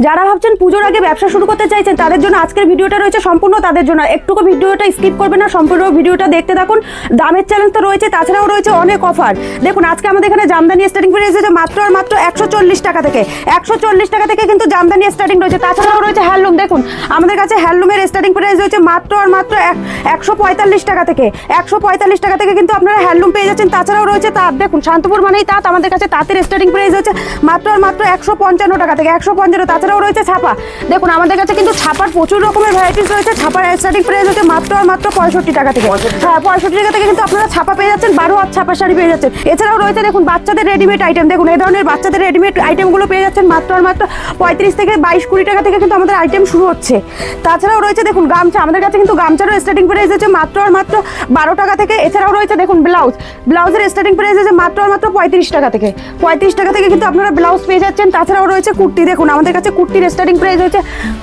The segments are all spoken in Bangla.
যারা ভাবছেন পুজোর আগে ব্যবসা শুরু করতে চাইছেন তাদের জন্য আজকের ভিডিওটা রয়েছে সম্পূর্ণ তাদের জন্য। একটুকু ভিডিওটা স্কিপ করবেন না, সম্পূর্ণ ভিডিওটা দেখতে থাকুন। দামের চ্যালেঞ্জ তো রয়েছে, তাছাড়াও রয়েছে অনেক অফার। দেখুন আজকে আমাদের এখানে জামদানি স্টার্টিং প্রাইস রয়েছে মাত্র আর মাত্র 140 টাকা থেকে। 140 টাকা থেকে কিন্তু জামদানি স্টার্টিং রয়েছে। তাছাড়াও রয়েছে হ্যান্ডলুম। দেখুন আমাদের কাছে হ্যান্ডলুমের স্টার্টিং প্রাইস রয়েছে মাত্র আর মাত্র 145 টাকা থেকে। 145 টাকা থেকে কিন্তু আপনারা হ্যান্ডলুম পেয়ে যাচ্ছেন। তাছাড়াও রয়েছে তাঁত। দেখুন শান্তপুর মানেই তাঁত, আমাদের কাছে তাঁতের স্টার্টিং প্রাইস হচ্ছে মাত্র আর মাত্র 155 টাকা থেকে। 155। তাছাড়াও রয়েছে ছাপা। দেখুন আমাদের কাছে কিন্তু ছাপার প্রচুর রকমের ভ্যারাইটিস রয়েছে। ছাপার স্টার্টিং প্রাইস হচ্ছে মাত্র আর মাত্র 65 টাকা থেকে। হ্যাঁ 65 টাকা থেকে কিন্তু আপনারা ছাপা পেয়ে যাচ্ছেন, 12 হাত ছাপা শাড়ি পেয়ে যাচ্ছেন। এছাড়াও রয়েছে দেখুন বাচ্চাদের রেডিমেড আইটেম। দেখুন এই ধরনের বাচ্চাদের রেডিমেড আইটেমগুলো পেয়ে যাচ্ছেন মাত্র আর মাত্র 35 থেকে 22-20 টাকা থেকে কিন্তু আমাদের আইটেম শুরু হচ্ছে। তাছাড়াও রয়েছে দেখুন গামছা। আমাদের কাছে কিন্তু গামছারও স্টার্টিং প্রাইস হচ্ছে মাত্র আর মাত্র 12 টাকা থেকে। এছাড়াও রয়েছে দেখুন ব্লাউজের স্টার্টিং প্রাইস হচ্ছে মাত্র আর মাত্র 35 টাকা থেকে। 35 টাকা থেকে কিন্তু আপনারা ব্লাউজ পেয়ে যাচ্ছেন। তাছাড়াও রয়েছে কুর্তি। দেখুন আমাদের কাছে কুর্তির স্টার্টিং প্রাইস হচ্ছে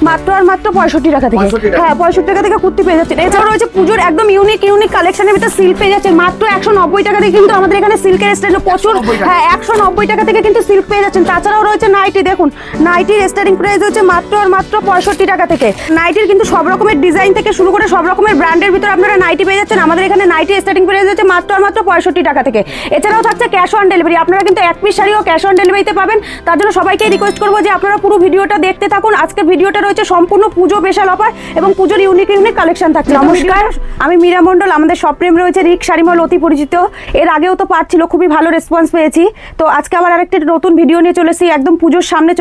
মাত্র আর মাত্র 65 টাকা থেকে। হ্যাঁ 65 টাকা থেকে কুর্তি পেয়ে যাচ্ছেন। এছাড়াও রয়েছে পুজোর একদম ইউনিক কালেকশনের ভিতরে সিল্ক পেয়ে যাচ্ছেন মাত্র 190 টাকা থেকে। কিন্তু আমাদের এখানে সিল্কের স্টার্টিং প্রচুর। হ্যাঁ 190 টাকা থেকে কিন্তু সিল্ক পেয়ে যাচ্ছেন। তাছাড়াও রয়েছে নাইটি। দেখুন নাইটির স্টার্টিং প্রাইস হচ্ছে মাত্র আর মাত্র 65 টাকা থেকে। নাইটির কিন্তু সব রকমের ডিজাইন থেকে শুরু করে সব রকমের ব্র্যান্ডের ভিতরে আপনারা নাইটি পেয়ে যাচ্ছেন। আমাদের এখানে নাইটি স্টার্টিং প্রাইস হচ্ছে মাত্র আর মাত্র 65 টাকা থেকে। এছাড়াও থাকছে ক্যাশ অন ডেলিভারি। আপনারা কিন্তু এক পিস শাড়িও ক্যাশ অন ডেলিভারিতে পাবেন। তার জন্য সবাইকে রিকোয়েস্ট করবো যে আপনারা পুরো ভিডিওটা দেখতে থাকুন। আজকের ভিডিওটা রয়েছে সম্পূর্ণ পুজো স্পেশাল অফার এবং পুজোর ইউনিক কালেকশন থাকছে। নমস্কার, আমি মীরা মণ্ডল। আমাদের শপ নেম রয়েছে রিক শাড়ি মল, অতি পরিচিত। এর আগেও তো পার্ট ছিল, খুবই ভালো রেসপন্স পেয়েছি। তো আজকে আবার আরেকটা নতুন ভিডিও নিয়ে চলে এসেছি। একদম পুজোর সামনে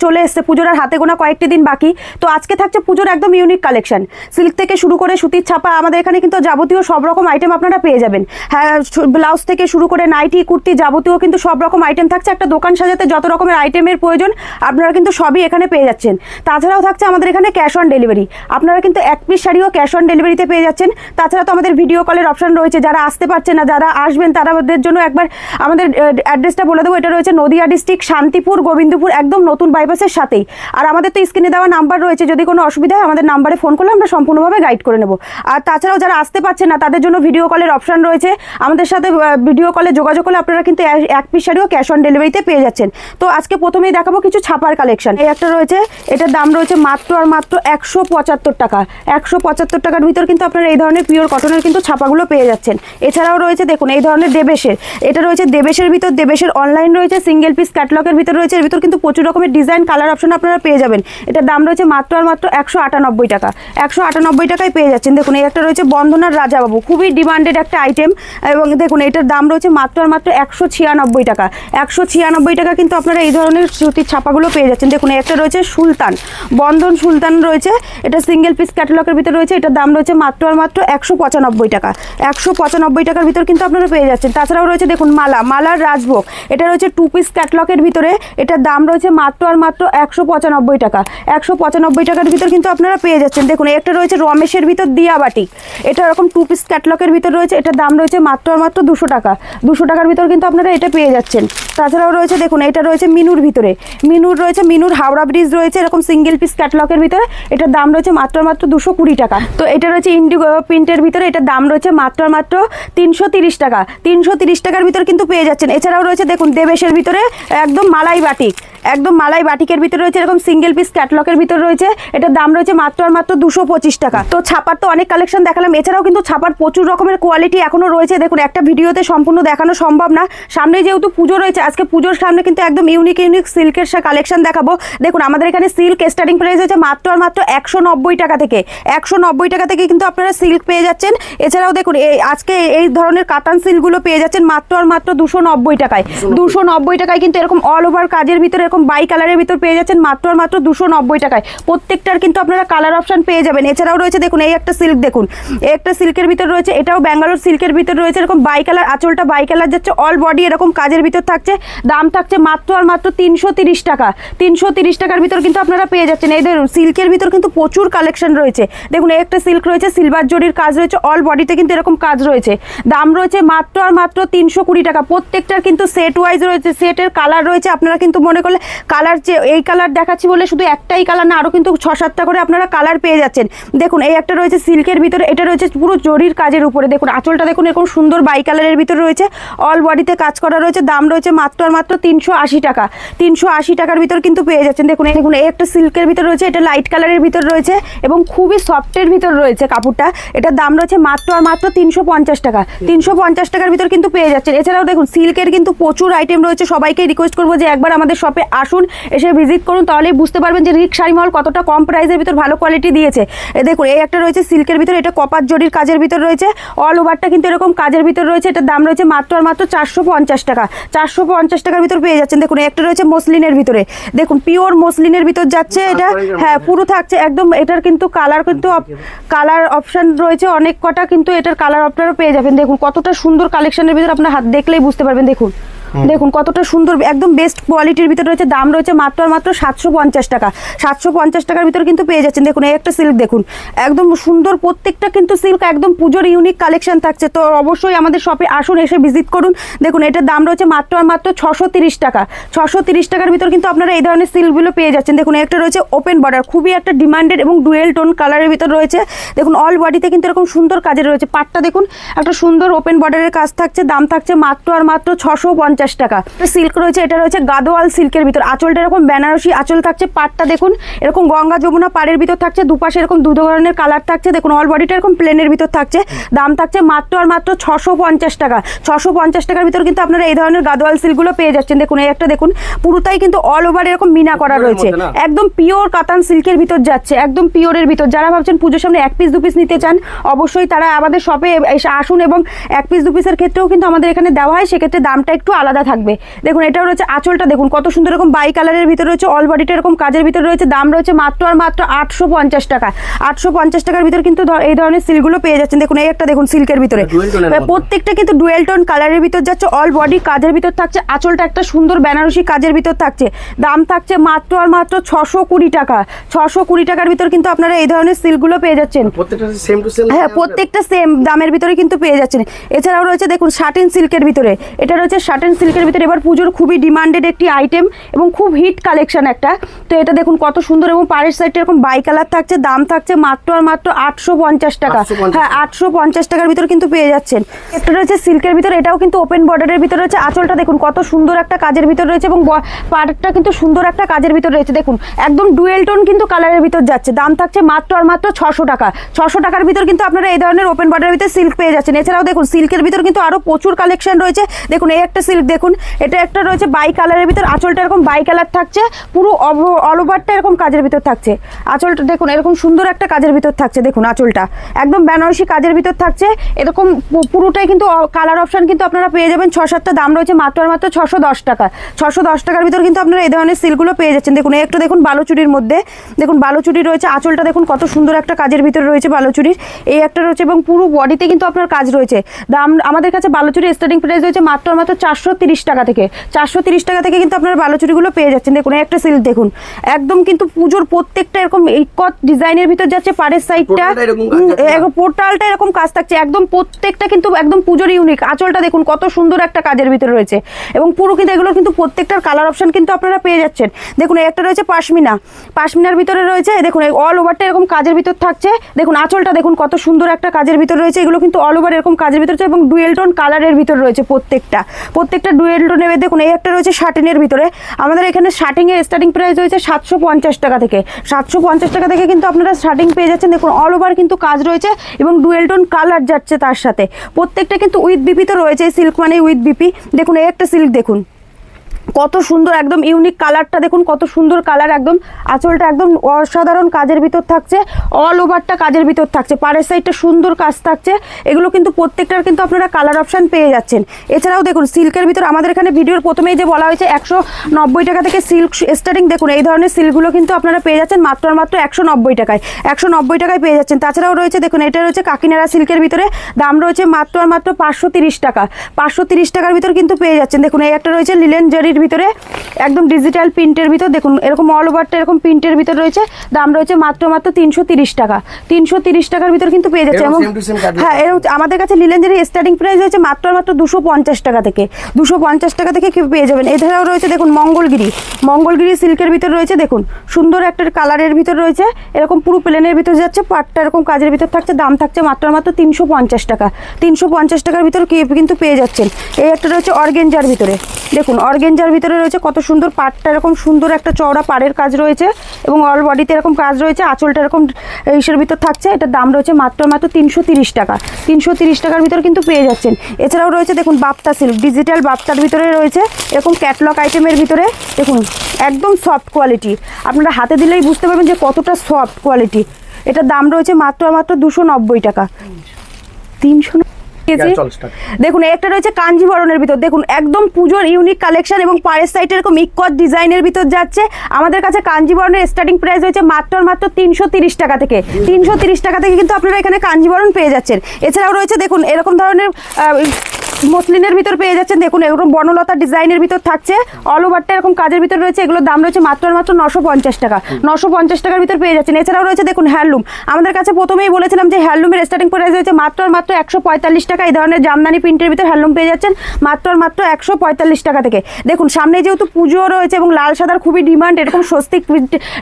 চলে এসছে। পুজোর আর হাতে গোনা কয়েকটি দিন বাকি। তো আজকে থাকছে পুজোর একদম ইউনিক কালেকশন। সিল্ক থেকে শুরু করে সুতির ছাপা আমাদের এখানে কিন্তু যাবতীয় সব রকম আইটেম আপনারা পেয়ে যাবেন। হ্যাঁ ব্লাউজ থেকে শুরু করে নাইটি কুর্তি যাবতীয় কিন্তু সব রকম আইটেম থাকছে। একটা দোকান সাজাতে যত রকমের আইটেমের প্রয়োজন আপনারা কিন্তু সবই এখানে পেয়ে যাচ্ছেন। তাছাড়াও থাকছে আমাদের এখানে ক্যাশ অন ডেলিভারি। আপনারা কিন্তু এক পিস শাড়িও ক্যাশ অন ডেলিভারিতে পেয়ে যাচ্ছেন। তাছাড়া তো আমাদের ভিডিও কলের অপশন রয়েছে। যারা আসতে পারছেন না, যারা আসবেন তাদের জন্য একবার আমাদের অ্যাড্রেসটা বলে দেবো। এটা রয়েছে নদিয়া ডিস্ট্রিক্ট, শান্তিপুর, গোবিন্দপুর, একদম নতুন বাইপাসের সাথেই। আর আমাদের তো স্ক্রিনে দেওয়া নাম্বার রয়েছে, যদি কোনো অসুবিধা হয় আমাদের নাম্বারে ফোন করলে আমরা সম্পূর্ণভাবে গাইড করে নেব। আর তাছাড়াও যারা আসতে পারছেন না তাদের জন্য ভিডিও কলের অপশন রয়েছে। আমাদের সাথে ভিডিও কলে যোগাযোগ করলে আপনারা কিন্তু এক পিস শাড়িও ক্যাশ অন ডেলিভারিতে পেয়ে যাচ্ছেন। তো আজকে প্রথমেই দেখাবো কিছু ছাপার কালেকশন। এই একটা রয়েছে, এটার দাম রয়েছে মাত্র আর মাত্র 175 টাকা। 175 টাকার ভিতর কিন্তু আপনারা এই ধরনের পিওর কটনের কিন্তু ছাপাগুলো পেয়ে যাচ্ছেন। এছাড়াও রয়েছে দেখুন এই ধরনের দেবেশের। এটা রয়েছে দেবেশের ভিতর, দেবেশের অনলাইন রয়েছে, সিঙ্গেল পিস ক্যাটলগের ভিতর রয়েছে। এর ভিতর কিন্তু প্রচুর রকমের ডিজাইন কালার অপশন আপনারা পেয়ে যাবেন। এটার দাম রয়েছে মাত্র আর মাত্র 198 টাকা। 198 টাকায় পেয়ে যাচ্ছেন। দেখুন এই একটা রয়েছে বন্দনার রাজাবাবু, খুবই ডিমান্ডেড একটা আইটেম। এবং দেখুন এটার দাম রয়েছে মাত্র আর মাত্র 196 টাকা। 196 টাকা কিন্তু আপনারা এই ধরনের সুতির ছাপাগুলো পেয়ে যাচ্ছেন। দেখুন একটা রয়েছে সুলতান, বন্ধন সুলতান রয়েছে। এটা সিঙ্গেল পিস ক্যাটালগের ভিতর রয়েছে। এটার দাম রয়েছে মাত্র আর মাত্র 195 টাকা। 195 টাকার ভিতর কিন্তু আপনারা পেয়ে যাচ্ছেন। তাছাড়াও রয়েছে দেখুন মালার রাজভোগ। এটা রয়েছে 2 পিস ক্যাটালগের ভিতরে। এটার দাম রয়েছে মাত্র আর মাত্র 195 টাকা। 195 টাকার ভিতর কিন্তু আপনারা পেয়ে যাচ্ছেন। দেখুন একটা রয়েছে রমেশের ভিতর দিয়াবাটি। এটা এরকম 2 পিস ক্যাটালগের ভিতর রয়েছে। এটার দাম রয়েছে মাত্র আর মাত্র 200 টাকা। 200 টাকার ভিতর কিন্তু আপনারা এটা পেয়ে যাচ্ছেন। তাছাড়াও রয়েছে দেখুন এটা রয়েছে মিনুর ভিতরে। মিনুর রয়েছে, মিনুর হাওড়া ব্রিজ রয়েছে এরকম সিঙ্গেল পিস ক্যাটালগের ভিতরে। এটার দাম রয়েছে মাত্র মাত্র 220 টাকা। তো এটা রয়েছে ইন্ডিগো প্রিন্টের ভিতরে। এটার দাম রয়েছে মাত্র মাত্র 330 টাকা। 330 টাকার ভিতর কিন্তু পেয়ে যাচ্ছেন। এছাড়াও রয়েছে দেখুন দেবেশের ভিতরে একদম মালাই বাটিক, একদম মালাই বাটিকের ভিতরে রয়েছে এরকম সিঙ্গেল পিস ক্যাটালগের ভিতর রয়েছে। এটার দাম রয়েছে মাত্র আর মাত্র 225 টাকা। তো ছাপার তো অনেক কালেকশন দেখালাম। এছাড়াও কিন্তু ছাপার প্রচুর রকমের কোয়ালিটি এখনো রয়েছে। দেখুন একটা ভিডিওতে সম্পূর্ণ দেখানো সম্ভব না। সামনে যেহেতু পুজো রয়েছে, আজকে পুজোর সামনে কিন্তু একদম ইউনিক সিল্কের কালেকশন দেখাবো। দেখুন আমাদের এখানে সিল্ক স্টার্টিং প্রাইস হচ্ছে মাত্র আর মাত্র 190 টাকা থেকে। 190 টাকা থেকে কিন্তু আপনারা সিল্ক পেয়ে যাচ্ছেন। এছাড়াও দেখুন আজকে এই ধরনের কাতান সিল্কগুলো পেয়ে যাচ্ছেন মাত্র আর মাত্র 290 টাকায়। 290 টাকায় কিন্তু এরকম অল ওভার কাজের ভিতরে এরকম বাই কালারের ভিতর পেয়ে যাচ্ছেন মাত্র আর মাত্র 290 টাকায়। প্রত্যেকটার কিন্তু আপনারা কালার অপশন পেয়ে যাবেন। এছাড়াও রয়েছে দেখুন এই একটা সিল্ক, দেখুন এই একটা সিল্কের ভিতর রয়েছে। এটাও ব্যাঙ্গালোর সিল্কের ভিতর রয়েছে এরকম বাই কালার, আঁচলটা বাই কালার যাচ্ছে, অল বডি এরকম কাজের ভিতর থাকছে। দাম থাকছে মাত্র আর মাত্র 330 টাকা। 330 টাকার ভিতর কিন্তু আপনারা পেয়ে যাচ্ছেন। এই ধরুন সিল্কের ভিতর কিন্তু প্রচুর কালেকশন রয়েছে। দেখুন এই একটা সিল্ক রয়েছে, সিলভার জরির কাজ রয়েছে, অল বডিতে কিন্তু এরকম কাজ রয়েছে। দাম রয়েছে মাত্র আর মাত্র 320 টাকা। প্রত্যেকটার কিন্তু সেট ওয়াইজ রয়েছে, সেটের কালার রয়েছে। আপনারা কিন্তু মনে করলে কালার এই কালার দেখাচ্ছি বলে শুধু একটাই কালার না, আরও কিন্তু 6-7টা করে আপনারা কালার পেয়ে যাচ্ছেন। দেখুন এই একটা রয়েছে সিল্কের ভিতরে, এটা রয়েছে পুরো জরির কাজের উপরে। দেখুন আঁচলটা দেখুন এরকম সুন্দর বাই কালারের ভিতরে রয়েছে, অল বডিতে কাজ করা রয়েছে। দাম রয়েছে মাত্র আর মাত্র 380 টাকা। 380 টাকার ভিতর কিন্তু পেয়ে যাচ্ছেন। দেখুন দেখুন এই একটা সিল্কের ভিতর রয়েছে, এটা লাইট কালারের ভিতর রয়েছে এবং খুবই সফটের ভিতর রয়েছে কাপড়টা। এটার দাম রয়েছে মাত্র আর মাত্র 350 টাকা। 350 টাকার ভিতর কিন্তু পেয়ে যাচ্ছেন। এছাড়াও দেখুন সিল্কের কিন্তু প্রচুর আইটেম রয়েছে। সবাইকে রিকোয়েস্ট করবো যে একবার আমাদের শপে আসুন, এসে ভিজিট করুন, তাহলেই বুঝতে পারবেন যে রিক শাড়ি মহল কতটা কম প্রাইসের ভিতর ভালো কোয়ালিটি দিয়েছে। দেখুন এই একটা রয়েছে সিল্কের ভিতর, এটা কপার জরির কাজের ভিতর রয়েছে, অল ওভারটা কিন্তু এরকম কাজের ভিতর রয়েছে। এটার দাম রয়েছে মাত্র আর মাত্র 450 টাকা। 450 টাকার ভিতর পেয়ে যাচ্ছেন। দেখুন একটা রয়েছে মসলিনের ভিতরে, দেখুন পিওর মসলিনের ভিতর যাচ্ছে এটা। হ্যাঁ পুরো থাকছে একদম। এটার কিন্তু কালার অপশন রয়েছে অনেক কটা, কিন্তু এটার কালার আপনারা পেয়ে যাবেন। দেখুন কতটা সুন্দর কালেকশনের ভিতর, আপনার হাত দেখলেই বুঝতে পারবেন। দেখুন দেখুন কতটা সুন্দর একদম বেস্ট কোয়ালিটির ভিতর রয়েছে। দাম রয়েছে মাত্র আর মাত্র 750 টাকা। 750 টাকার ভিতর কিন্তু পেয়ে যাচ্ছেন। দেখুন এই একটা সিল্ক দেখুন একদম সুন্দর, প্রত্যেকটা কিন্তু সিল্ক একদম পুজোর ইউনিক কালেকশন থাকছে। তো অবশ্যই আমাদের শপে আসুন, এসে ভিজিট করুন। দেখুন এটার দাম রয়েছে মাত্র আর মাত্র 630 টাকা। 630 টাকার ভিতর কিন্তু আপনারা এই ধরনের সিল্কগুলো পেয়ে যাচ্ছেন। দেখুন একটা রয়েছে ওপেন বর্ডার, খুবই একটা ডিমান্ডেড এবং ডুয়েল টোন কালারের ভিতর রয়েছে। দেখুন অল বডিতে কিন্তু এরকম সুন্দর কাজের রয়েছে। পাটটা দেখুন একটা সুন্দর ওপেন বর্ডারের কাজ থাকছে। দাম থাকছে মাত্র আর মাত্র 650 টাকা। সিল্ক রয়েছে, এটা রয়েছে গাদোয়াল সিল্কের ভিতর। আঁচলটা এরকম বেনারসি আঁচল থাকছে। পাটটা দেখুন এরকম গঙ্গা যমুনা পাড়ের ভিতর থাকছে। দুপাশে এরকম দু ধরনের কালার থাকছে। দেখুন অল বডিটা এরকম প্লেনের ভিতর থাকছে। দাম থাকছে মাত্র আর মাত্র 650 টাকা। 650 টাকার ভিতর কিন্তু আপনারা এই ধরনের গাদোয়াল সিল্কগুলো পেয়ে যাচ্ছেন। দেখুন এই একটা দেখুন পুরোটাই কিন্তু অল ওভার এরকম মিনা করা রয়েছে। একদম পিওর কাতান সিল্কের ভিতর যাচ্ছে, একদম পিওরের ভিতর। যারা ভাবছেন পুজোর সামনে 1 পিস 2 পিস নিতে চান, অবশ্যই তারা আমাদের শপে আসুন। এবং 1 পিস 2 পিসের ক্ষেত্রেও কিন্তু আমাদের এখানে দেওয়া হয়, সেক্ষেত্রে দামটা একটু আলাদা থাকবে। দেখুন এটাও রয়েছে আঁচলটা দেখুন কত সুন্দর এরকম বাই কালারের ভিতর রয়েছে, অল বডিটা এরকম কাজের ভিতর রয়েছে। দাম রয়েছে মাত্র আর মাত্র 850 টাকা। 850 টাকার ভিতর কিন্তু এই ধরনের সিল্কগুলো পেয়ে যাচ্ছেন। দেখুন এই একটা দেখুন সিল্কের ভিতরে, প্রত্যেকটা কিন্তু ডুয়েল টোন কালারের ভিতর যাচ্ছে, অল বডি কাজের ভিতর থাকছে। আঁচলটা একটা সুন্দর বেনারসি কাজের ভিতর থাকছে। দাম থাকছে মাত্র আর মাত্র 620 টাকা। 620 টাকার ভিতর কিন্তু আপনারা এই ধরনের সিল্কগুলো পেয়ে যাচ্ছেন। হ্যাঁ প্রত্যেকটা সেম দামের ভিতরে কিন্তু পেয়ে যাচ্ছেন। এছাড়াও রয়েছে দেখুন শাটিন সিল্কের ভিতরে, এটা রয়েছে শাটিন সিল্কের ভিতরে। এবার পুজোর খুবই ডিমান্ডেড একটি আইটেম এবং খুব হিট কালেকশন একটা। তো এটা দেখুন কত সুন্দর এবং পাড়ের সাইডটা এরকম বাই কালার থাকছে। দাম থাকছে মাত্র আর মাত্র 850 টাকা। হ্যাঁ 850 টাকার ভিতর কিন্তু পেয়ে যাচ্ছেন। একটা রয়েছে সিল্কের ভিতরে, এটাও কিন্তু ওপেন বর্ডারের ভিতর রয়েছে। আঁচলটা দেখুন কত সুন্দর একটা কাজের ভিতর রয়েছে এবং পাড়টা কিন্তু সুন্দর একটা কাজের ভিতর রয়েছে। দেখুন একদম ডুয়েল টোন কিন্তু কালারের ভিতর যাচ্ছে। দাম থাকছে মাত্র আর মাত্র 600 টাকা। 600 টাকার ভিতর কিন্তু আপনারা এই ধরনের ওপেন বর্ডারের ভিতর সিল্ক পেয়ে যাচ্ছেন। এছাড়াও দেখুন সিল্কের ভিতর কিন্তু আরো প্রচুর কালেকশন রয়েছে। দেখুন এই একটা সিল্ক দেখুন, এটা একটা রয়েছে বাই কালারের ভিতর। আঁচলটা এরকম বাই কালার থাকছে, পুরো অল ওভারটা এরকম কাজের ভিতর থাকছে। আঁচলটা দেখুন এরকম সুন্দর একটা কাজের ভিতর থাকছে। দেখুন আঁচলটা একদম বেনারসি কাজের ভিতর থাকছে। এরকম পুরোটাই কিন্তু কালার অপশন কিন্তু আপনারা পেয়ে যাবেন। 6-7টা দাম রয়েছে মাত্র আর মাত্র 610 টাকা। 610 টাকার ভিতর কিন্তু আপনারা এই ধরনের সিল্কগুলো পেয়ে যাচ্ছেন। দেখুন এই একটা দেখুন বালুচুরির মধ্যে, দেখুন বালুচুরি রয়েছে। আঁচলটা দেখুন কত সুন্দর একটা কাজের ভিতর রয়েছে বালুচুরির। এই একটা রয়েছে এবং পুরো বডিতে কিন্তু আপনার কাজ রয়েছে। দাম আমাদের কাছে বালুচুরি স্টার্টিং প্রাইস রয়েছে মাত্র আর মাত্র 430 টাকা থেকে। 430 টাকা থেকে কিন্তু আপনারা বালুচুরিগুলো পেয়ে যাচ্ছেন। দেখুন এই একটা সিল্ক দেখুন একদম কিন্তু পুজোর প্রত্যেকটা এরকম ইকট ডিজাইনের ভিতর যাচ্ছে। পাড়ের সাইডটা পোর্টালটা এরকম কাজ থাকছে। একদম প্রত্যেকটা কিন্তু একদম পুজোর ইউনিক। আঁচলটা দেখুন কত সুন্দর একটা কাজের ভিতর রয়েছে এবং পুরো কিন্তু এগুলো কিন্তু প্রত্যেকটার কালার অপশন কিন্তু আপনারা পেয়ে যাচ্ছেন। দেখুন একটা রয়েছে পাশমিনার ভিতরে রয়েছে। দেখুন অল ওভারটা এরকম কাজের ভিতর থাকছে। দেখুন আঁচলটা দেখুন কত সুন্দর একটা কাজের ভিতর রয়েছে। এগুলো কিন্তু অল ওভার এরকম কাজের ভিতর রয়েছে এবং ডুয়েল টোন কালারের ভিতর রয়েছে প্রত্যেকটা ডুয়েল টোনের। দেখুন এই একটা রয়েছে শাটিনের ভিতরে। আমাদের এখানে শাটিং এর স্টার্টিং প্রাইস রয়েছে 750 টাকা থেকে। 750 টাকা থেকে কিন্তু আপনারা শাটিং পেয়ে যাচ্ছেন। দেখুন অল ওভার কিন্তু কাজ রয়েছে এবং ডুয়েল টোন কালার যাচ্ছে তার সাথে। প্রত্যেকটা কিন্তু উইথ বিপি তো রয়েছে, সিল্ক মানে উইথ বিপি। দেখুন এই একটা সিল্ক দেখুন কত সুন্দর একদম ইউনিক কালারটা। দেখুন কত সুন্দর কালার, একদম আঁচলটা একদম অসাধারণ কাজের ভিতর থাকছে। অল ওভারটা কাজের ভিতর থাকছে। পাড়ের সাইডটা সুন্দর কাজ থাকছে। এগুলো কিন্তু প্রত্যেকটার কিন্তু আপনারা কালার অপশন পেয়ে যাচ্ছেন। এছাড়াও দেখুন সিল্কের ভিতর আমাদের এখানে ভিডিওর প্রথমেই যে বলা হয়েছে 190 টাকা থেকে সিল্ক স্টার্টিং। দেখুন এই ধরনের সিল্কগুলো কিন্তু আপনারা পেয়ে যাচ্ছেন মাত্র আর মাত্র 190 টাকায়। 190 টাকায় পেয়ে যাচ্ছেন। তাছাড়াও রয়েছে দেখুন এটা রয়েছে কাকিনাড়া সিল্কের ভিতরে। দাম রয়েছে মাত্র আর মাত্র 530 টাকা। 530 টাকার ভিতর কিন্তু পেয়ে যাচ্ছেন। দেখুন এই একটা রয়েছে লিলেন জারির কোয়ালিটির ভিতরে, একদম ডিজিটাল প্রিন্টের ভিতর। দেখুন এরকম অল ওভারটা এরকম প্রিন্টের ভিতর রয়েছে, দাম রয়েছে মাত্র 330 টাকা। 330 টাকার ভিতর কিন্তু পেয়ে যাচ্ছে। এবং হ্যাঁ, এরকম আমাদের কাছে লিলেন জারি স্টার্টিং প্রাইস হয়েছে মাত্র 250 টাকা থেকে, 250 টাকা থেকে পেয়ে যাবেন। এছাড়াও রয়েছে দেখুন মঙ্গলগিরি সিল্কের ভিতর রয়েছে, দেখুন সুন্দর একটা কালারের ভিতর রয়েছে, এরকম পুরো প্লেনের ভিতর যাচ্ছে, পাটটা এরকম কাজের ভিতর থাকছে, দাম থাকছে মাত্র 350 টাকা। 350 টাকার ভিতর কিন্তু পেয়ে যাচ্ছেন। এই একটা রয়েছে অর্গেঞ্জার ভিতরে, দেখুন অর্গেঞ্জার ভিতরে রয়েছে কত সুন্দর, পাটটা এরকম সুন্দর একটা চওড়া পাড়ের কাজ রয়েছে এবং অল বডিতে এরকম কাজ রয়েছে, আঁচলটা এরকম ইসের ভিতর থাকছে। এটার দাম রয়েছে মাত্র 330 টাকা। 330 টাকার ভিতর কিন্তু পেয়ে যাচ্ছেন। এছাড়াও রয়েছে দেখুন বাপ্তা সিল্ক, ডিজিটাল বাপ্তার ভিতরে রয়েছে এরকম ক্যাটলগ আইটেমের ভিতরে, দেখুন একদম সফট কোয়ালিটি, আপনারা হাতে দিলেই বুঝতে পারবেন যে কতটা সফট কোয়ালিটি। এটার দাম রয়েছে মাত্র 290 টাকা। 300 দেখুন একটা রয়েছে কাঞ্জিবরণের ভিতর, দেখুন একদম পুজোর ইউনিক কালেকশন এবং পাড়ের সাইডে এরকম ইকট ডিজাইনের ভিতর যাচ্ছে। আমাদের কাছে কাঞ্জিবরণের স্টার্টিং প্রাইস হয়েছে মাত্র 330 টাকা থেকে। 330 টাকা থেকে কিন্তু আপনারা এখানে কাঞ্জিবরণ পেয়ে যাচ্ছেন। এছাড়াও রয়েছে দেখুন এরকম ধরনের মসলিনের ভিতর পেয়ে যাচ্ছেন, দেখুন এরকম বনলতা ডিজাইনের ভিতর থাকছে, অল ওভারটা এরকম কাজের ভিতর রয়েছে। এগুলোর দাম রয়েছে মাত্র 950 টাকা। 950 টাকার ভিতর পেয়ে যাচ্ছেন। এছাড়াও রয়েছে দেখুন হ্যান্ডলুম, আমাদের কাছে প্রথমেই বলেছিলাম যে হ্যান্ডলুমের স্টার্টিং প্রাইস হয়েছে মাত্র 145 টাকা। এই ধরনের জামদানি প্রিন্টের ভিতর হ্যান্ডলুম পেয়ে যাচ্ছেন মাত্র 145 টাকা থেকে। দেখুন সামনে যেহেতু পুজো রয়েছে এবং লাল সাদার খুবই ডিমান্ড, এরকম স্বস্তিক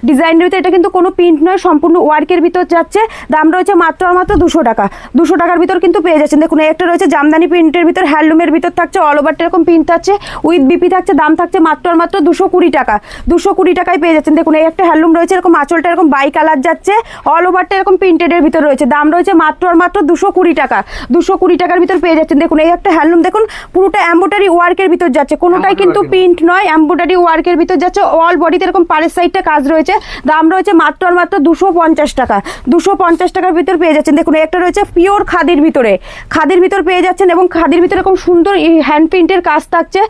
ডিজাইনের ভিতর, এটা কিন্তু কোনো প্রিন্ট নয়, সম্পূর্ণ ওয়ার্কের ভিতর যাচ্ছে, দাম রয়েছে মাত্র 200 টাকা। 200 টাকার ভিতর কিন্তু পেয়ে যাচ্ছেন। দেখুন একটা রয়েছে জামদানি প্রিন্টের ভিতর, হ্যান্ডলুমের ভিতর থাকছে, অল ওভারটা এরকম প্রিন্ট থাকছে, উইথ বিপি থাকছে, দাম থাকছে মাত্র 220 টাকা। 220 টাকায় পেয়ে যাচ্ছেন। দেখুন এই একটা হ্যান্ডলুম রয়েছে, এরকম আঁচলটা এরকম বাই কালার যাচ্ছে, অল ওভারটা এরকম প্রিন্টেডের ভিতর রয়েছে, দাম রয়েছে মাত্র 220 টাকা। 220 টাকার ভিতর পেয়ে যাচ্ছেন। দেখুন এই একটা হ্যান্ডলুম, দেখুন পুরোটা এমব্রয়ডারি ওয়ার্কের ভিতর যাচ্ছে, কোনোটাই কিন্তু প্রিন্ট নয়, এমব্রয়ডারি ওয়ার্কের ভিতর যাচ্ছে, অল বডিতে এরকম পাড়ের সাইডটা কাজ রয়েছে, দাম রয়েছে মাত্র 250 টাকা। 250 টাকার ভিতর পেয়ে যাচ্ছেন। দেখুন একটা রয়েছে পিওর খাদির ভিতরে, খাদির ভিতর পেয়ে যাচ্ছেন এবং খাদির ভিতরে এরকম সুন্দর হ্যান্ড প্রিন্টের কাজ থাকছে,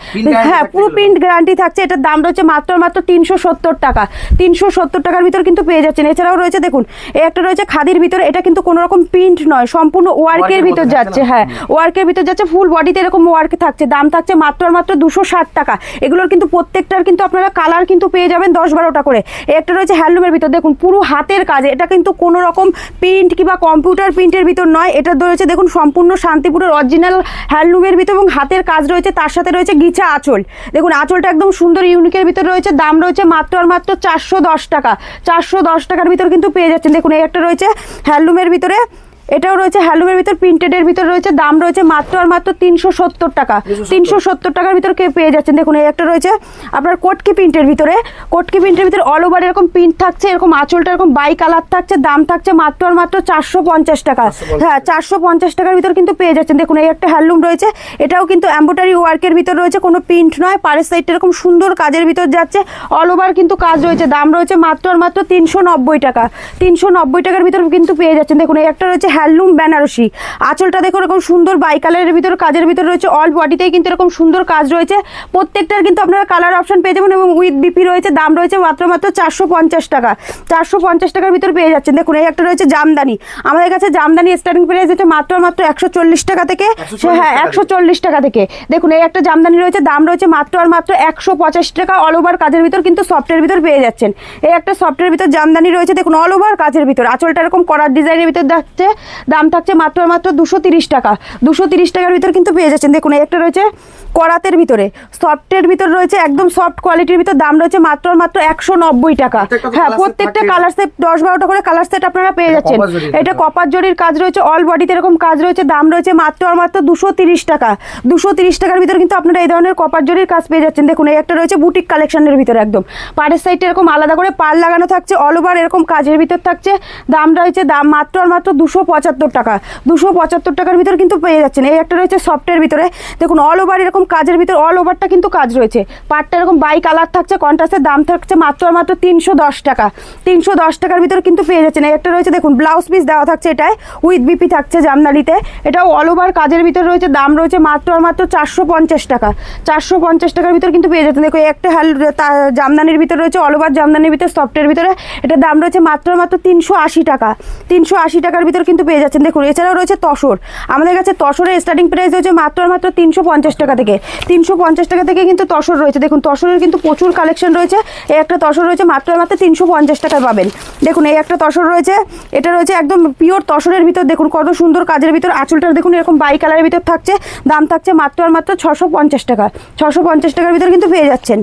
হ্যাঁ পুরো প্রিন্ট গ্যারান্টি থাকছে। এটার দাম রয়েছে মাত্র 370 টাকা। 370 টাকার ভিতর কিন্তু পেয়ে যাচ্ছেন। এছাড়াও রয়েছে দেখুন এই একটা রয়েছে খাদির ভিতরে, এটা কিন্তু কোনো রকম প্রিন্ট নয়, সম্পূর্ণ ওয়ার্কের ভিতর যাচ্ছে, হ্যাঁ ওয়ার্কের ভিতর যাচ্ছে, ফুল বডিতে এরকম ওয়ার্ক থাকছে, দাম থাকছে মাত্র 260 টাকা। এগুলোর কিন্তু প্রত্যেকটার কিন্তু আপনারা কালার কিন্তু পেয়ে যাবেন 10-12টা করে। একটা রয়েছে হ্যান্ডলুমের ভিতর, দেখুন পুরো হাতের কাজ, এটা কিন্তু কোনো রকম প্রিন্ট কিংবা কম্পিউটার প্রিন্টের ভিতর নয়, এটা রয়েছে দেখুন সম্পূর্ণ শান্তিপুরের অরিজিনাল হ্যান্ডলুমের ভিতর এবং হাতের কাজ রয়েছে, তার সাথে রয়েছে গিছা আঁচল। দেখুন আঁচলটা একদম সুন্দর ইউনিকের ভিতর রয়েছে, দাম রয়েছে মাত্র 410 টাকা। 410 টাকার ভিতর কিন্তু পেয়ে যাচ্ছেন। দেখুন এই একটা রয়েছে হ্যান্ডলুমের ভিতরে, এটাও রয়েছে হ্যান্ডলুমের ভিতর, প্রিন্টেডের ভিতর রয়েছে, দাম রয়েছে মাত্র 370 টাকা। 370 টাকার ভিতর পেয়ে যাচ্ছেন। দেখুন এই একটা রয়েছে আপনার কোটকি প্রিন্টের ভিতরে, কোটকি প্রিন্টের ভিতরে অল ওভার এরকম প্রিন্ট থাকছে, এরকম আঁচলটা এরকম বাই কালার থাকছে, দাম থাকছে মাত্র 450 টাকা। হ্যাঁ 450 টাকার ভিতর কিন্তু পেয়ে যাচ্ছেন। দেখুন এই একটা হ্যান্ডলুম রয়েছে, এটাও কিন্তু এমব্রয়ডারি ওয়ার্কের ভিতর রয়েছে, কোনো প্রিন্ট নয়, পাড়ের সাইডটা এরকম সুন্দর কাজের ভিতর যাচ্ছে, অল ওভার কিন্তু কাজ রয়েছে, দাম রয়েছে মাত্র 390 টাকা। 390 টাকার ভিতর কিন্তু পেয়ে যাচ্ছেন। দেখুন এই একটা রয়েছে হ্যান্ডলুম বেনারসি, আঁচলটা দেখো এরকম সুন্দর বাই কালারের ভিতর কাজের ভিতর রয়েছে, অল বডিতেই কিন্তু এরকম সুন্দর কাজ রয়েছে, প্রত্যেকটার কিন্তু আপনারা কালার অপশন পেয়ে যাবেন এবং উইথ বিপি রয়েছে, দাম রয়েছে মাত্র 450 টাকা। 450 টাকার ভিতর পেয়ে যাচ্ছেন। দেখুন এই একটা রয়েছে জামদানি, আমাদের কাছে জামদানি স্টার্টিং প্রাইস হচ্ছে মাত্র 140 টাকা থেকে, হ্যাঁ 140 টাকা থেকে। দেখুন এই একটা জামদানি রয়েছে, দাম রয়েছে মাত্র 185 টাকা, অল ওভার কাজের ভিতর কিন্তু সফটের ভিতর পেয়ে যাচ্ছেন। এই একটা সফটের ভিতর জামদানি রয়েছে, দেখুন অল ওভার কাজের ভিতর, আঁচলটা এরকম করার ডিজাইনের ভিতর যাচ্ছে, দাম থাকছে মাত্র 230 টাকা। 230 টাকার ভিতর কিন্তু পেয়ে যাচ্ছেন। দেখুন এই একটা রয়েছে করাতের ভিতরে, সফটের ভিতর রয়েছে, একদম সফট কোয়ালিটির ভিতর, দাম রয়েছে মাত্র 190 টাকা। হ্যাঁ প্রত্যেকটা কালার সেট 10-12টা করে কালার সেট আপনারা পেয়ে যাচ্ছেন। এটা কপার জরির কাজ রয়েছে, অল বডিতে এরকম কাজ রয়েছে, দাম রয়েছে মাত্র 230 টাকা। 230 টাকার ভিতর কিন্তু আপনারা এই ধরনের কপার জরির কাজ পেয়ে যাচ্ছেন। দেখুন এই একটা রয়েছে বুটিক কালেকশনের ভিতরে, একদম পাড়ের সাইডে এরকম আলাদা করে পাড় লাগানো থাকছে, অল ওভার এরকম কাজের ভিতর থাকছে, দাম রয়েছে দাম মাত্র 275 টাকা। 275 টাকার ভিতর কিন্তু পেয়ে যাচ্ছেন। এই একটা রয়েছে সফটের ভিতরে, দেখুন অল ওভার এরকম কাজের ভিতর, অল ওভারটা কিন্তু কাজ রয়েছে, পাটটা এরকম বাই কালার থাকছে, কন্ট্রাস্টের, দাম থাকছে মাত্র 310 টাকা। 310 টাকার ভিতর কিন্তু পেয়ে যাচ্ছেন। এই একটা রয়েছে দেখুন ব্লাউজ পিস দেওয়া থাকছে, এটাই উইথ বিপি থাকছে জামদানিতে, এটাও অল ওভার কাজের ভিতর রয়েছে, দাম রয়েছে মাত্র 450 টাকা। 450 টাকার ভিতর কিন্তু পেয়ে যাচ্ছেন। দেখো একটা জামদানির ভিতর রয়েছে, অল ওভার জামদানির ভিতর সফটের ভিতরে, এটার দাম রয়েছে মাত্র 380 টাকা। 380 টাকার ভিতর কিন্তু পেয়ে যাচ্ছেন। দেখুন এছাড়াও রয়েছে তসর, আমাদের কাছে তসরের স্টার্টিং প্রাইস রয়েছে মাত্র আর মাত্র 350 টাকা থেকে। 350 টাকা থেকে কিন্তু তসর রয়েছে। দেখুন তসরের কিন্তু প্রচুর কালেকশন রয়েছে। এই একটা তসর রয়েছে মাত্র আর মাত্র 350 টাকায় পাবেন। দেখুন এই একটা তসর রয়েছে, এটা রয়েছে একদম পিওর তসরের ভিতর। দেখুন কত সুন্দর কাজের ভিতর, আঁচলটা দেখুন এরকম বাই কালারের ভিতর থাকছে। দাম থাকছে মাত্র আর মাত্র 650 টাকা। 650 টাকার ভিতর কিন্তু পেয়ে যাচ্ছেন।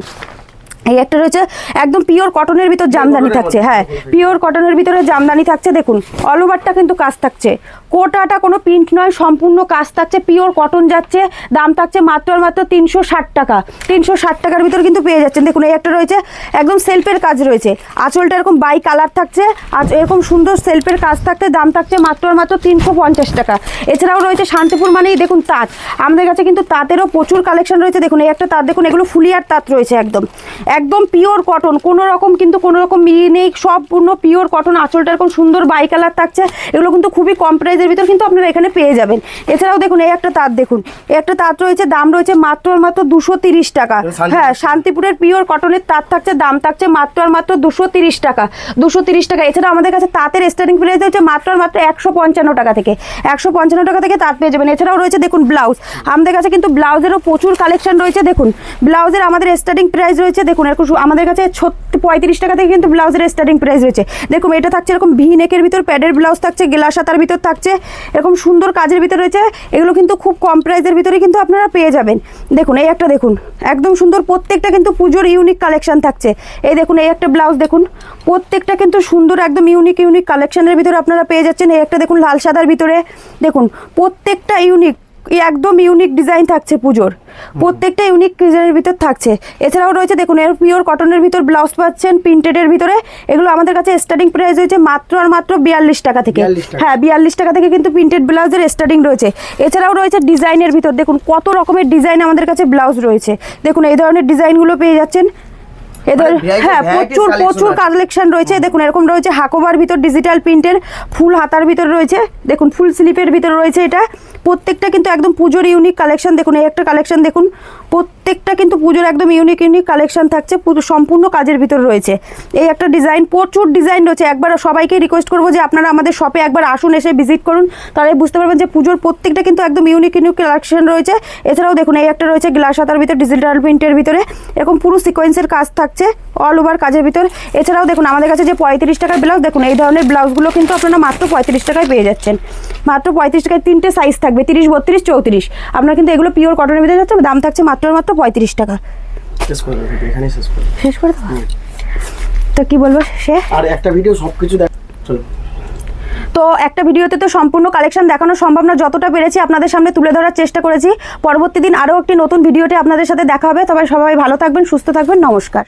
এই একটা রয়েছে একদম পিওর কটনের ভিতর জামদানি থাকছে। হ্যাঁ, পিওর কটনের ভিতরে জামদানি থাকছে। দেখুন অল ওভারটা কিন্তু কাজ থাকছে, কোটাটা কোনো প্রিন্ট নয়, সম্পূর্ণ কাজ থাকছে, পিওর কটন যাচ্ছে। দাম থাকছে মাত্র আর মাত্র 360 টাকা। 360 টাকার ভিতর কিন্তু পেয়ে যাচ্ছেন। দেখুন এই একটা রয়েছে একদম সেলফের কাজ রয়েছে, আঁচলটা এরকম বাই কালার থাকছে, এরকম সুন্দর সেলফের কাজ থাকতে দাম থাকছে মাত্র আর মাত্র 350 টাকা। এছাড়াও রয়েছে শান্তিপুর মানেই দেখুন তাঁত, আমাদের কাছে কিন্তু তাঁতেরও প্রচুর কালেকশন রয়েছে। দেখুন এই একটা তাঁত, দেখুন এগুলো ফুলিয়ার তাঁত রয়েছে, একদম একদম পিওর কটন, কোনো রকম কিন্তু কোনো রকম মিহি নেই, সম্পূর্ণ পিওর কটন। আঁচলটা এরকম সুন্দর বাই কালার থাকছে। এগুলো কিন্তু খুবই কম প্রাইসের ভিতর কিন্তু আপনারা এখানে পেয়ে যাবেন। এছাড়াও দেখুন এই একটা তাঁত, দেখুন এই একটা তাঁত রয়েছে, দাম রয়েছে মাত্র আর মাত্র 230 টাকা। হ্যাঁ, শান্তিপুরের পিওর কটনের তাঁত থাকছে, দাম থাকছে মাত্র আর মাত্র 230 টাকা। 230 টাকা। এছাড়া আমাদের কাছে তাঁতের স্টার্টিং প্রাইস হচ্ছে মাত্র আর মাত্র 155 টাকা থেকে। 155 টাকা থেকে তাঁত পেয়ে যাবেন। এছাড়াও রয়েছে দেখুন ব্লাউজ, আমাদের কাছে কিন্তু ব্লাউজেরও প্রচুর কালেকশন রয়েছে। দেখুন ব্লাউজের আমাদের স্টার্টিং প্রাইস রয়েছে, দেখুন এরকম আমাদের কাছে 35 টাকা থেকে কিন্তু ব্লাউজের স্টার্টিং প্রাইস রয়েছে। দেখুন এটা থাকছে এরকম ভি নেকের ভিতর, প্যাডের ব্লাউজ থাকছে, গেলাস হাতার ভিতর থাকছে, এরকম সুন্দর কাজের ভিতর রয়েছে। এগুলো কিন্তু খুব কম প্রাইসের ভিতরে কিন্তু আপনারা পেয়ে যাবেন। দেখুন এই একটা দেখুন একদম সুন্দর, প্রত্যেকটা কিন্তু পুজোর ইউনিক কালেকশন থাকছে। এই দেখুন এই একটা ব্লাউজ, দেখুন প্রত্যেকটা কিন্তু সুন্দর একদম ইউনিক ইউনিক কালেকশনের ভিতরে আপনারা পেয়ে যাচ্ছেন। এই একটা দেখুন লাল সাদার ভিতরে, দেখুন প্রত্যেকটা ইউনিক, একদম ইউনিক ডিজাইন থাকছে পুজোর, প্রত্যেকটা ইউনিক ডিজাইনের ভিতর থাকছে। এছাড়াও রয়েছে দেখুন এর পিওর কটনের ভিতর ব্লাউজ পাচ্ছেন প্রিন্টেডের ভিতরে। এগুলো আমাদের কাছে স্টার্টিং প্রাইস রয়েছে মাত্র আর মাত্র 42 টাকা থেকে। হ্যাঁ, 42 টাকা থেকে কিন্তু প্রিন্টেড ব্লাউজের স্টার্টিং রয়েছে। এছাড়াও রয়েছে ডিজাইনের ভিতর, দেখুন কত রকমের ডিজাইন আমাদের কাছে ব্লাউজ রয়েছে। দেখুন এই ধরনের ডিজাইনগুলো পেয়ে যাচ্ছেন। এদের হ্যাঁ প্রচুর প্রচুর কালেকশন রয়েছে। দেখুন এরকম রয়েছে হাকোবার ভিতর ডিজিটাল প্রিন্টের, ফুল হাতার ভিতর রয়েছে, দেখুন ফুল স্লিপের ভিতর রয়েছে। এটা প্রত্যেকটা কিন্তু একদম পুজোর ইউনিক কালেকশন। দেখুন এই একটা কালেকশন, দেখুন প্রত্যেকটা কিন্তু পুজোর একদম ইউনিক ইউনিক কালেকশন থাকছে, সম্পূর্ণ কাজের ভিতর রয়েছে। এই একটা ডিজাইন, প্রচুর ডিজাইন রয়েছে। একবার সবাইকে রিকোয়েস্ট করবো যে আপনারা আমাদের শপে একবার আসুন, এসে ভিজিট করুন, তাহলে বুঝতে পারবেন যে পুজোর প্রত্যেকটা কিন্তু একদম ইউনিক ইউনিক কালেকশন রয়েছে। এছাড়াও দেখুন এই একটা রয়েছে গ্লাস হাতার ভিতর ডিজিটাল প্রিন্টের ভিতরে, এরকম পুরো সিকোয়েন্সের কাজ থাকছে অল ওভার কাজের ভিতর। এছাড়াও দেখুন আমাদের কাছে যে 35 টাকার ব্লাউজ, দেখুন এই ধরনের ব্লাউজগুলো কিন্তু আপনারা মাত্র 35 টাকায় পেয়ে যাচ্ছেন। মাত্র 35 টাকায় 3টে সাইজ থাকবে, 30, 32, 34। আপনার কিন্তু এগুলো পিওর কটনের ভিতরে যাচ্ছে, দাম থাকছে মাত্র মাত্র 35 টাকা। শেষ করে দেবো তো কি বলবো সে আর একটা ভিডিও সবকিছু চলো। তো একটা ভিডিওতে তো সম্পূর্ণ কালেকশন দেখানো সম্ভব না, যতটা পেরেছি আপনাদের সামনে তুলে ধরার চেষ্টা করেছি। পরবর্তী দিন আরও একটি নতুন ভিডিওতে আপনাদের সাথে দেখা হবে। তবে সবাই ভালো থাকবেন, সুস্থ থাকবেন, নমস্কার।